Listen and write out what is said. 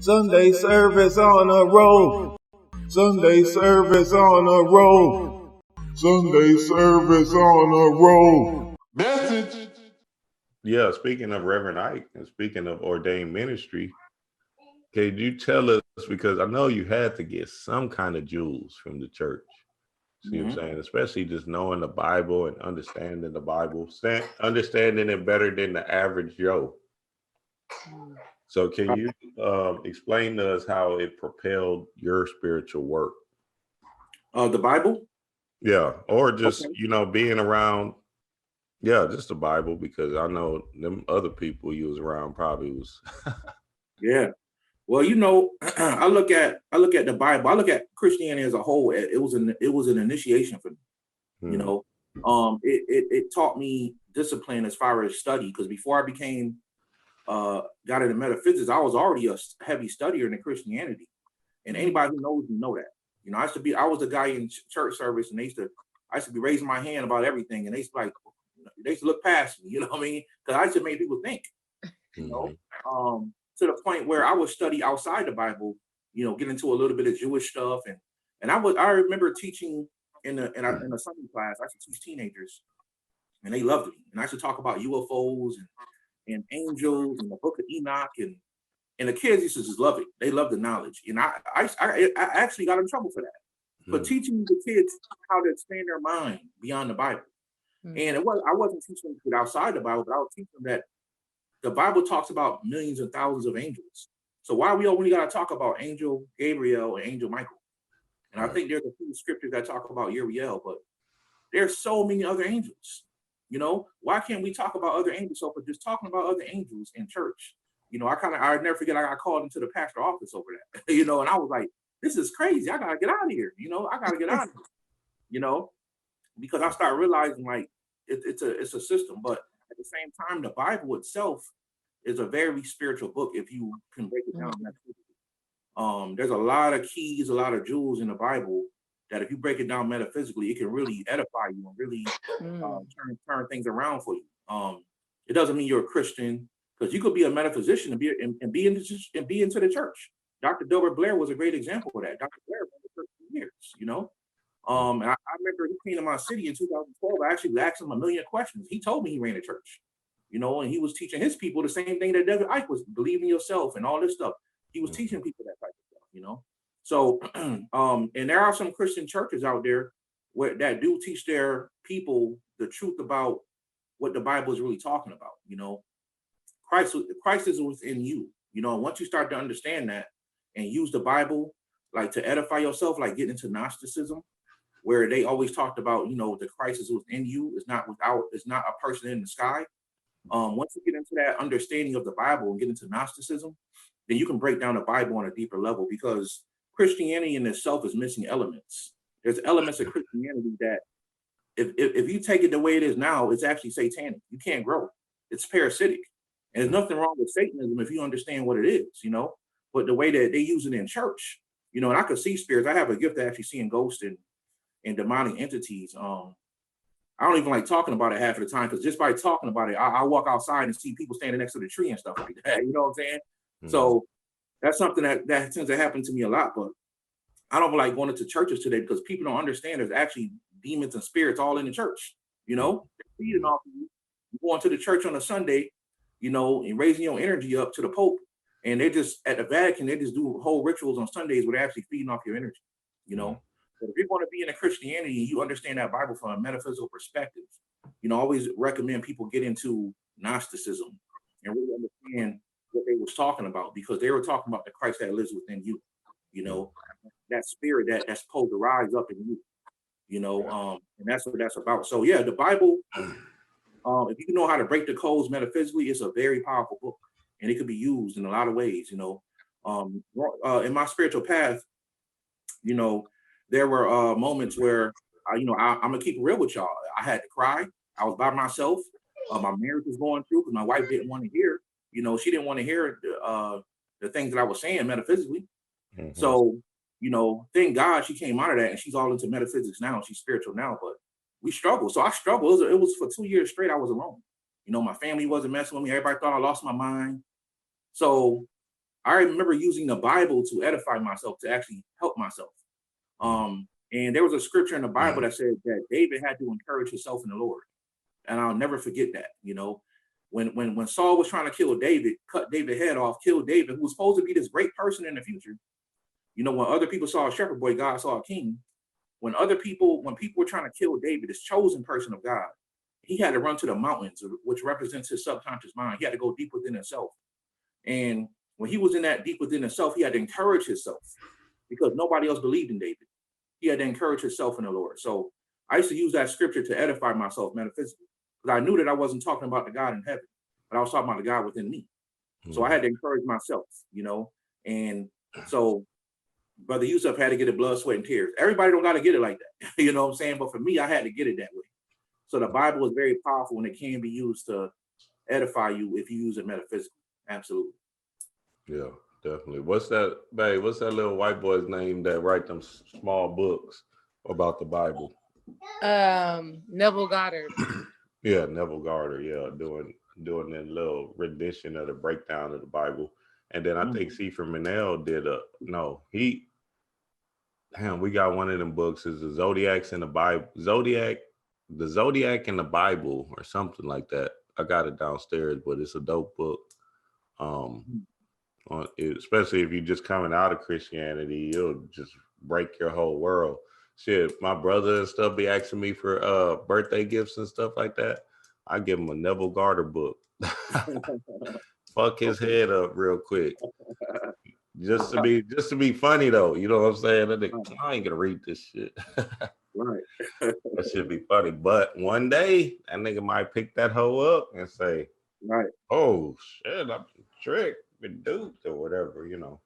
Sunday service on a roll. Sunday service on a roll. Sunday service on a roll. Message. Yeah, speaking of Reverend Ike and speaking of ordained ministry, could you tell us, because I know you had to get some kind of jewels from the church. See what I'm saying? Especially just knowing the Bible and understanding the Bible, understanding it better than the average Joe. So can you explain to us how it propelled your spiritual work? The Bible? Yeah, or just, being around, just the Bible, because I know them other people you was around probably was. Yeah. Well, I look at the Bible. I look at Christianity as a whole. It was an initiation for me. It taught me discipline as far as study, because before I became got into metaphysics, I was already a heavy studier in Christianity, and anybody who knows me know that. I was a guy in church service, and I used to be raising my hand about everything, and they used to look past me. You know what I mean? Because I used to make people think. To the point where I would study outside the Bible, get into a little bit of Jewish stuff, and I remember teaching in a Sunday class. I used to teach teenagers, and they loved me. And I used to talk about UFOs and angels and the Book of Enoch, and the kids used to just love it. They loved the knowledge, and I actually got in trouble for that, for teaching the kids how to expand their mind beyond the Bible. And I wasn't teaching them outside the Bible, but I was teaching them that the Bible talks about millions and thousands of angels. So why we only got to talk about Angel Gabriel and Angel Michael? And I think there's a few scriptures that talk about Uriel, but there's so many other angels. Why can't we talk about other angels? So for just talking about other angels in church, I never forget, I got called into the pastor office over that, and I was like, this is crazy. I got to get out of here. I got to get out of here, because I started realizing like it's a system, but at the same time, the Bible itself is a very spiritual book if you can break it down. There's a lot of keys, a lot of jewels in the Bible that if you break it down metaphysically, it can really edify you and really turn things around for you. It doesn't mean you're a Christian, because you could be a metaphysician and be into the church. Dr. Delbert Blair was a great example of that. Dr. Blair was in the church for years, And I remember he came to my city in 2012. I actually asked him a million questions. He told me he ran a church, and he was teaching his people the same thing that David Icke was, believe in yourself and all this stuff. He was teaching people that type of stuff, So, and there are some Christian churches out there that do teach their people the truth about what the Bible is really talking about. Christ is within you. Once you start to understand that and use the Bible like to edify yourself, like get into Gnosticism, where they always talked about, the Christ is within you. It's not a person in the sky. Once you get into that understanding of the Bible and get into Gnosticism, then you can break down the Bible on a deeper level, because Christianity in itself is missing elements. There's elements of Christianity that if you take it the way it is now, it's actually satanic. You can't grow. It's parasitic. And there's nothing wrong with Satanism if you understand what it is, but the way that they use it in church, and I could see spirits. I have a gift of actually seeing ghosts and demonic entities. I don't even like talking about it half of the time, because just by talking about it, I walk outside and see people standing next to the tree and stuff like that. You know what I'm saying? So that's something that tends to happen to me a lot. But I don't like going into churches today, because people don't understand there's actually demons and spirits all in the church. They're feeding off of you. You going to the church on a Sunday, and raising your energy up to the Pope. And they just, at the Vatican, they just do whole rituals on Sundays where they're actually feeding off your energy, But if you're going to be in a Christianity and you understand that Bible from a metaphysical perspective, I always recommend people get into Gnosticism and really understand what they was talking about, because they were talking about the Christ that lives within you, that spirit that's supposed to rise up in you, and that's what that's about. So yeah, the Bible, if you know how to break the codes metaphysically, it's a very powerful book, and it could be used in a lot of ways. In my spiritual path, there were moments where, I'm gonna keep it real with y'all. I had to cry. I was by myself. My marriage was going through because my wife didn't want to hear. She didn't want to hear the things that I was saying metaphysically. So, thank God she came out of that, and she's all into metaphysics now. She's spiritual now, but we struggled. So I struggled. It was for 2 years straight. I was alone. My family wasn't messing with me. Everybody thought I lost my mind. So I remember using the Bible to edify myself, to actually help myself. And there was a scripture in the Bible that said that David had to encourage himself in the Lord. And I'll never forget that. You know, when Saul was trying to kill David, cut David's head off, kill David, who was supposed to be this great person in the future. You know, when other people saw a shepherd boy, God saw a king. When people were trying to kill David, this chosen person of God, he had to run to the mountains, which represents his subconscious mind. He had to go deep within himself. And when he was in that deep within himself, he had to encourage himself because nobody else believed in David. He had to encourage himself in the Lord. So I used to use that scripture to edify myself metaphysically, because I knew that I wasn't talking about the God in heaven, but I was talking about the God within me. So I had to encourage myself, you know. And so Brother Yosef had to get it blood, sweat, and tears. Everybody don't got to get it like that. You know what I'm saying? But for me, I had to get it that way. So the Bible is very powerful and it can be used to edify you if you use it metaphysically. Absolutely. Yeah, definitely. What's that, babe? What's that little white boy's name that write them small books about the Bible? Neville Goddard. Yeah, Neville Goddard. Yeah, doing that little rendition of the breakdown of the Bible. And then I think Sefer Manel did we got one of them books. Is the Zodiacs in the Bible, the Zodiac in the Bible, or something like that. I got it downstairs, but it's a dope book. Especially if you're just coming out of Christianity, it'll just break your whole world. Shit, my brother and stuff be asking me for birthday gifts and stuff like that. I give him a Neville Goddard book. Fuck his head up real quick. Just to be funny though, you know what I'm saying? I ain't gonna read this shit. Right. That should be funny. But one day that nigga might pick that hoe up and say, right, oh shit, I'm tricked, been duped or whatever, you know.